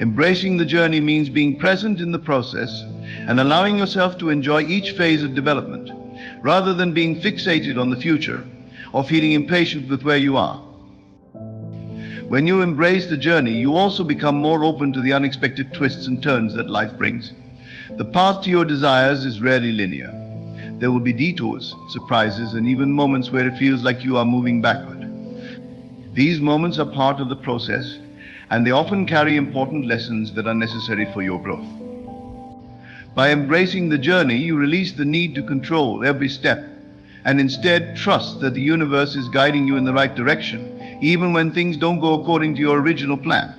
Embracing the journey means being present in the process and allowing yourself to enjoy each phase of development, rather than being fixated on the future or feeling impatient with where you are. When you embrace the journey, you also become more open to the unexpected twists and turns that life brings. The path to your desires is rarely linear. There will be detours, surprises, and even moments where it feels like you are moving backward. These moments are part of the process, and they often carry important lessons that are necessary for your growth. By embracing the journey, you release the need to control every step and instead trust that the universe is guiding you in the right direction, even when things don't go according to your original plan.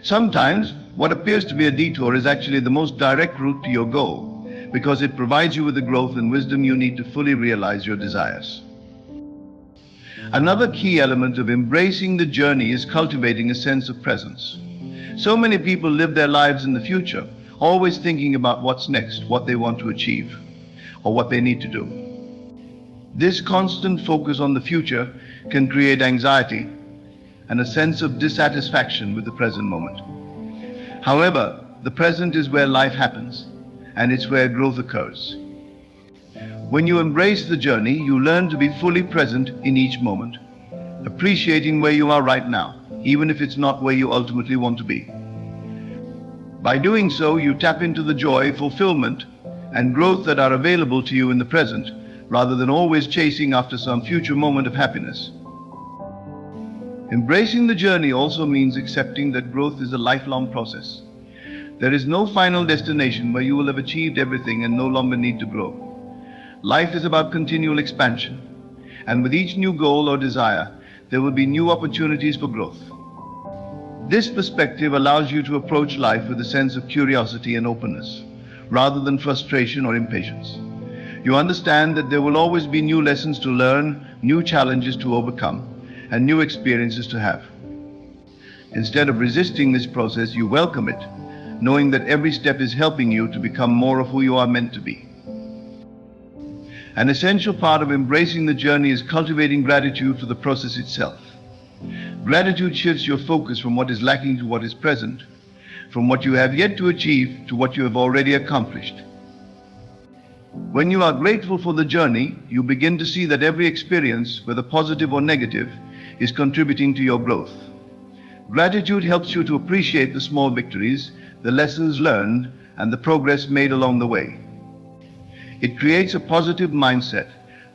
Sometimes, what appears to be a detour is actually the most direct route to your goal, because it provides you with the growth and wisdom you need to fully realize your desires. Another key element of embracing the journey is cultivating a sense of presence. So many people live their lives in the future, always thinking about what's next, what they want to achieve, or what they need to do. This constant focus on the future can create anxiety and a sense of dissatisfaction with the present moment. However, the present is where life happens, and it's where growth occurs. When you embrace the journey, you learn to be fully present in each moment, appreciating where you are right now, even if it's not where you ultimately want to be. By doing so, you tap into the joy, fulfillment, and growth that are available to you in the present, rather than always chasing after some future moment of happiness. Embracing the journey also means accepting that growth is a lifelong process. There is no final destination where you will have achieved everything and no longer need to grow. Life is about continual expansion, and with each new goal or desire, there will be new opportunities for growth. This perspective allows you to approach life with a sense of curiosity and openness, rather than frustration or impatience. You understand that there will always be new lessons to learn, new challenges to overcome, and new experiences to have. Instead of resisting this process, you welcome it, knowing that every step is helping you to become more of who you are meant to be. An essential part of embracing the journey is cultivating gratitude for the process itself. Gratitude shifts your focus from what is lacking to what is present, from what you have yet to achieve to what you have already accomplished. When you are grateful for the journey, you begin to see that every experience, whether positive or negative, is contributing to your growth. Gratitude helps you to appreciate the small victories, the lessons learned, and the progress made along the way. It creates a positive mindset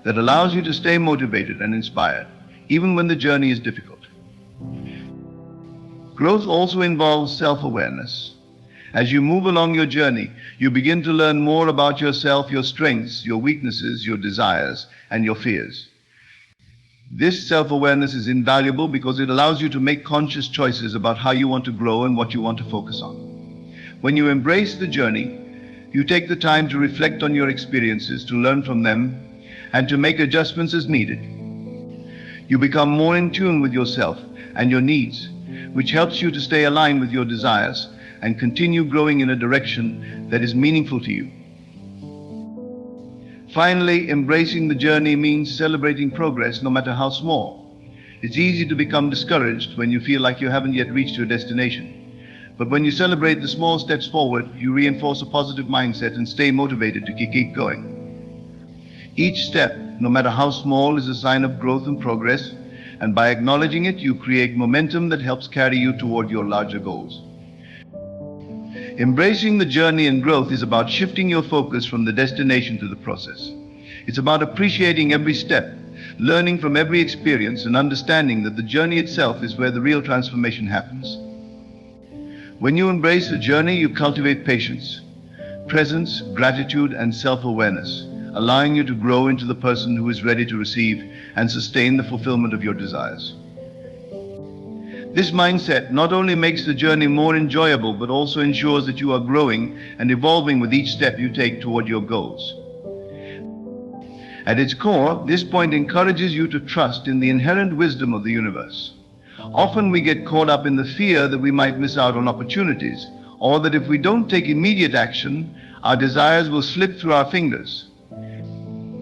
that allows you to stay motivated and inspired, even when the journey is difficult. Growth also involves self-awareness. As you move along your journey, you begin to learn more about yourself, your strengths, your weaknesses, your desires, and your fears. This self-awareness is invaluable because it allows you to make conscious choices about how you want to grow and what you want to focus on. When you embrace the journey, you take the time to reflect on your experiences, to learn from them, and to make adjustments as needed. You become more in tune with yourself and your needs, which helps you to stay aligned with your desires and continue growing in a direction that is meaningful to you. Finally, embracing the journey means celebrating progress, no matter how small. It's easy to become discouraged when you feel like you haven't yet reached your destination. But when you celebrate the small steps forward, you reinforce a positive mindset and stay motivated to keep going. Each step, no matter how small, is a sign of growth and progress, and by acknowledging it, you create momentum that helps carry you toward your larger goals. Embracing the journey and growth is about shifting your focus from the destination to the process. It's about appreciating every step, learning from every experience, and understanding that the journey itself is where the real transformation happens. When you embrace the journey, you cultivate patience, presence, gratitude, and self-awareness, allowing you to grow into the person who is ready to receive and sustain the fulfillment of your desires. This mindset not only makes the journey more enjoyable, but also ensures that you are growing and evolving with each step you take toward your goals. At its core, this point encourages you to trust in the inherent wisdom of the universe. Often we get caught up in the fear that we might miss out on opportunities, or that if we don't take immediate action, our desires will slip through our fingers.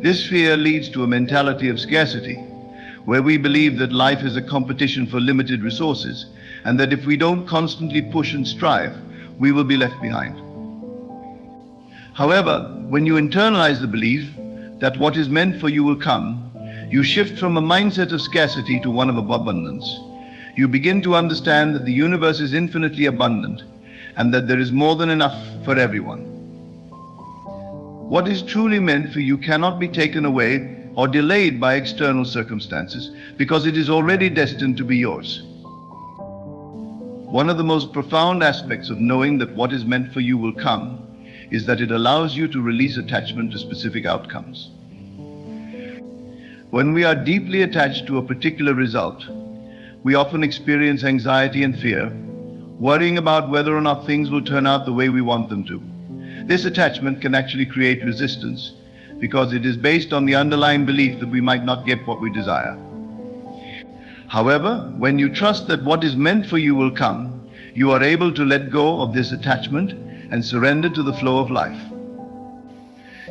This fear leads to a mentality of scarcity, where we believe that life is a competition for limited resources, and that if we don't constantly push and strive, we will be left behind. However, when you internalize the belief that what is meant for you will come, you shift from a mindset of scarcity to one of abundance. You begin to understand that the universe is infinitely abundant and that there is more than enough for everyone. What is truly meant for you cannot be taken away or delayed by external circumstances because it is already destined to be yours. One of the most profound aspects of knowing that what is meant for you will come is that it allows you to release attachment to specific outcomes. When we are deeply attached to a particular result, we often experience anxiety and fear, worrying about whether or not things will turn out the way we want them to. This attachment can actually create resistance because it is based on the underlying belief that we might not get what we desire. However, when you trust that what is meant for you will come, you are able to let go of this attachment and surrender to the flow of life.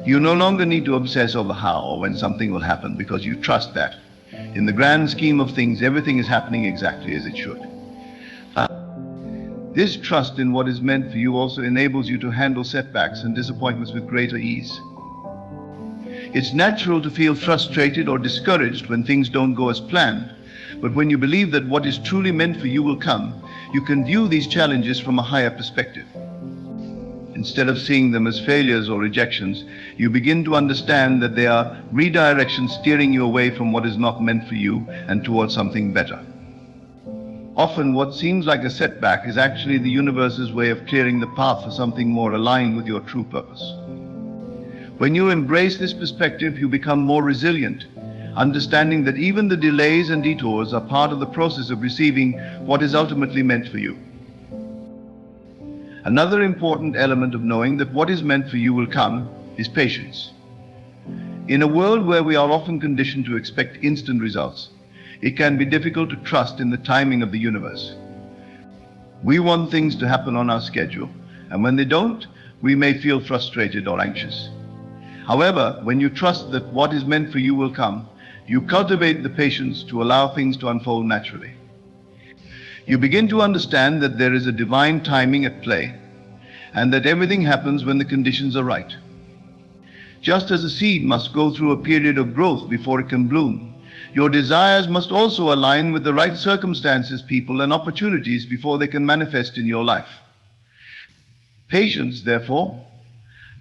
You no longer need to obsess over how or when something will happen because you trust that, in the grand scheme of things, everything is happening exactly as it should. This trust in what is meant for you also enables you to handle setbacks and disappointments with greater ease. It's natural to feel frustrated or discouraged when things don't go as planned, but when you believe that what is truly meant for you will come, you can view these challenges from a higher perspective. Instead of seeing them as failures or rejections, you begin to understand that they are redirections steering you away from what is not meant for you and towards something better. Often what seems like a setback is actually the universe's way of clearing the path for something more aligned with your true purpose. When you embrace this perspective, you become more resilient, understanding that even the delays and detours are part of the process of receiving what is ultimately meant for you. Another important element of knowing that what is meant for you will come is patience. In a world where we are often conditioned to expect instant results, it can be difficult to trust in the timing of the universe. We want things to happen on our schedule, and when they don't, we may feel frustrated or anxious. However, when you trust that what is meant for you will come, you cultivate the patience to allow things to unfold naturally. You begin to understand that there is a divine timing at play, and that everything happens when the conditions are right. Just as a seed must go through a period of growth before it can bloom, your desires must also align with the right circumstances, people, and opportunities before they can manifest in your life. Patience, therefore,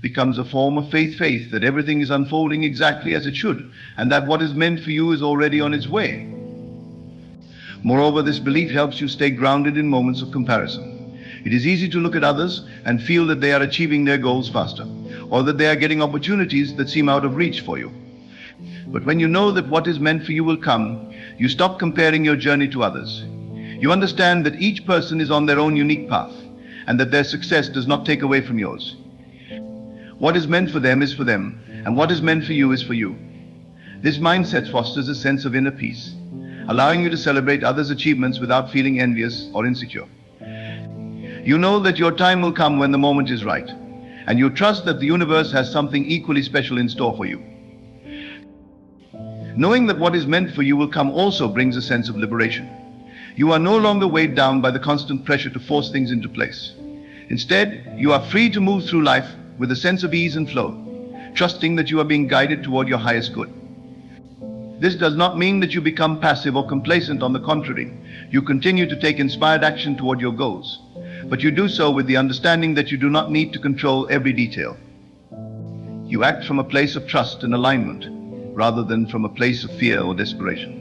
becomes a form of faith that everything is unfolding exactly as it should, and that what is meant for you is already on its way. Moreover, this belief helps you stay grounded in moments of comparison. It is easy to look at others and feel that they are achieving their goals faster, or that they are getting opportunities that seem out of reach for you. But when you know that what is meant for you will come, you stop comparing your journey to others. You understand that each person is on their own unique path, and that their success does not take away from yours. What is meant for them is for them, and what is meant for you is for you. This mindset fosters a sense of inner peace, allowing you to celebrate others' achievements without feeling envious or insecure. You know that your time will come when the moment is right, and you trust that the universe has something equally special in store for you. Knowing that what is meant for you will come also brings a sense of liberation. You are no longer weighed down by the constant pressure to force things into place. Instead, you are free to move through life with a sense of ease and flow, trusting that you are being guided toward your highest good. This does not mean that you become passive or complacent. On the contrary, you continue to take inspired action toward your goals, but you do so with the understanding that you do not need to control every detail. You act from a place of trust and alignment, rather than from a place of fear or desperation.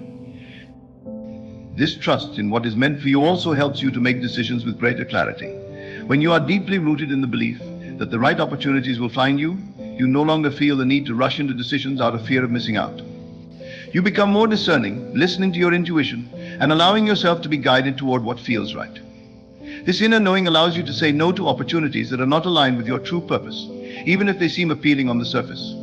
This trust in what is meant for you also helps you to make decisions with greater clarity. When you are deeply rooted in the belief that the right opportunities will find you, you no longer feel the need to rush into decisions out of fear of missing out. You become more discerning, listening to your intuition, and allowing yourself to be guided toward what feels right. This inner knowing allows you to say no to opportunities that are not aligned with your true purpose, even if they seem appealing on the surface.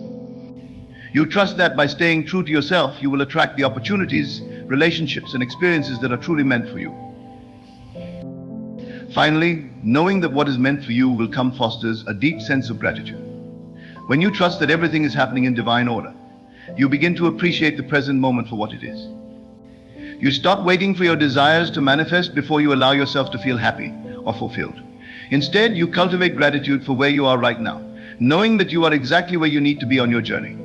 You trust that by staying true to yourself, you will attract the opportunities, relationships, and experiences that are truly meant for you. Finally, knowing that what is meant for you will come fosters a deep sense of gratitude. When you trust that everything is happening in divine order, you begin to appreciate the present moment for what it is. You stop waiting for your desires to manifest before you allow yourself to feel happy or fulfilled. Instead, you cultivate gratitude for where you are right now, knowing that you are exactly where you need to be on your journey.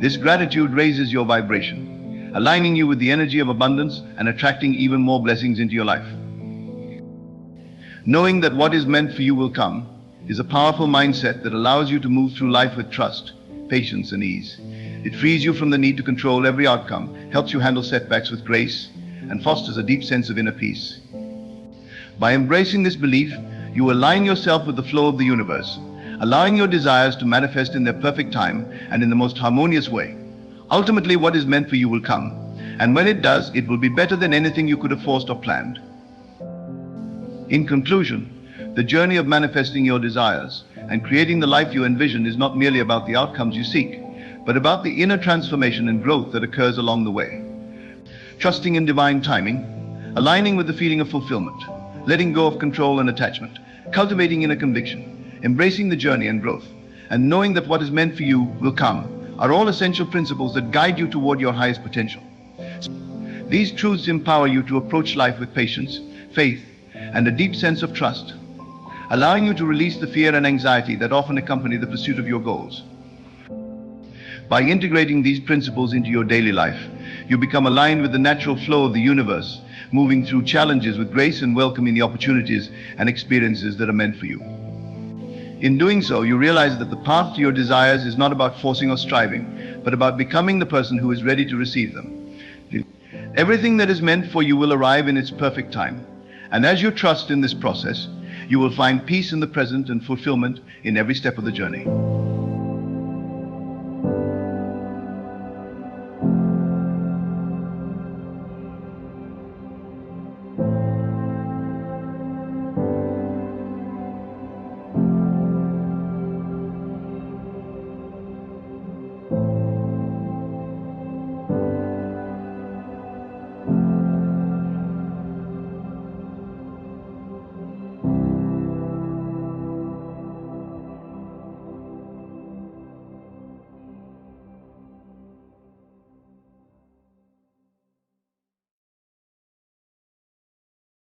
This gratitude raises your vibration, aligning you with the energy of abundance and attracting even more blessings into your life. Knowing that what is meant for you will come is a powerful mindset that allows you to move through life with trust, patience, and ease. It frees you from the need to control every outcome, helps you handle setbacks with grace, and fosters a deep sense of inner peace. By embracing this belief, you align yourself with the flow of the universe, allowing your desires to manifest in their perfect time and in the most harmonious way. Ultimately, what is meant for you will come, and when it does, it will be better than anything you could have forced or planned. In conclusion, the journey of manifesting your desires and creating the life you envision is not merely about the outcomes you seek, but about the inner transformation and growth that occurs along the way. Trusting in divine timing, aligning with the feeling of fulfillment, letting go of control and attachment, cultivating inner conviction, embracing the journey and growth, and knowing that what is meant for you will come are all essential principles that guide you toward your highest potential. These truths empower you to approach life with patience, faith, and a deep sense of trust, allowing you to release the fear and anxiety that often accompany the pursuit of your goals. By integrating these principles into your daily life, you become aligned with the natural flow of the universe, moving through challenges with grace and welcoming the opportunities and experiences that are meant for you. In doing so, you realize that the path to your desires is not about forcing or striving, but about becoming the person who is ready to receive them. Everything that is meant for you will arrive in its perfect time, and as you trust in this process, you will find peace in the present and fulfillment in every step of the journey.